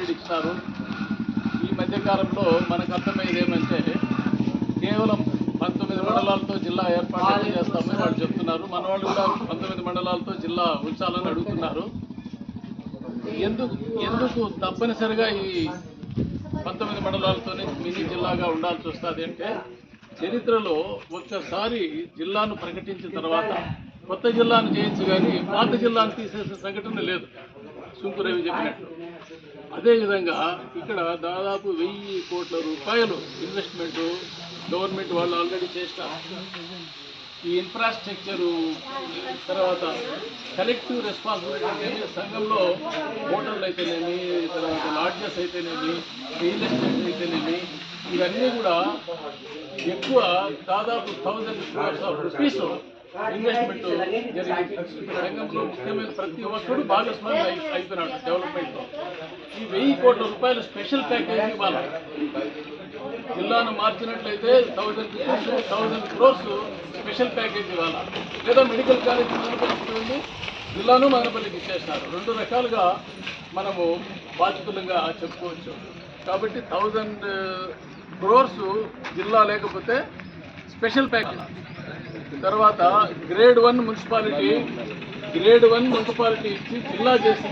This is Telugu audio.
సబ్సిడీ ఇచ్చినారు. ఈ మధ్యకాలంలో మనకు అర్థమయ్యేది ఏమంటే కేవలం 19 మండలాలతో జిల్లా ఏర్పాటు చేస్తామని వాళ్ళు చెప్తున్నారు. మన వాళ్ళు కూడా 19 మండలాలతో జిల్లా ఉంచాలని అడుగుతున్నారు. ఎందుకు తప్పనిసరిగా ఈ 19 మండలాలతోనే మినీ జిల్లాగా ఉండాల్సి వస్తుంది అంటే, చరిత్రలో ఒక్కసారి జిల్లాను ప్రకటించిన తర్వాత కొత్త జిల్లాను చేయొచ్చు కానీ పాత జిల్లాను తీసేసిన సంఘటన లేదు, సుంకురవి చెప్పినట్టు. అదేవిధంగా ఇక్కడ దాదాపు 1000 కోట్ల రూపాయలు ఇన్వెస్ట్మెంట్ గవర్నమెంట్ వాళ్ళు ఆల్రెడీ చేసినారు. ఈ ఇన్ఫ్రాస్ట్రక్చరు తర్వాత కలెక్టివ్ రెస్పాన్సిబిలిటీ అనేది సంఘంలో హోటళ్ళు అయితేనేమి, తర్వాత లాడ్జెస్ అయితేనేమి, రియల్ ఎస్టేట్ అయితేనేమి, ఇవన్నీ కూడా ఎక్కువ దాదాపు 1000 crores of rupees ఇన్వెస్ట్మెంట్ జరిగింది. సంఘంలో ముఖ్యమైన ప్రతి ఒక్కరు భాగస్వామి అయిపోయినాడు డెవలప్మెంట్లో. ఈ 1000 కోట్ల రూపాయలు స్పెషల్ ప్యాకేజ్ ఇవ్వాలి. జిల్లాను మార్చినట్లయితే 1000 crores స్పెషల్ ప్యాకేజ్ ఇవ్వాలి. లేదా మెడికల్ కాలేజ్ మదనపల్లికి జిల్లాను మదనపల్లికి ఇచ్చేసినారు. 2 రకాలుగా మనము బాధితులుగా చెప్పుకోవచ్చు. కాబట్టి 1000 crores జిల్లా లేకపోతే స్పెషల్ ప్యాకేజ్. తర్వాత గ్రేడ్ 1 మున్సిపాలిటీ ఇచ్చి జిల్లా చేసి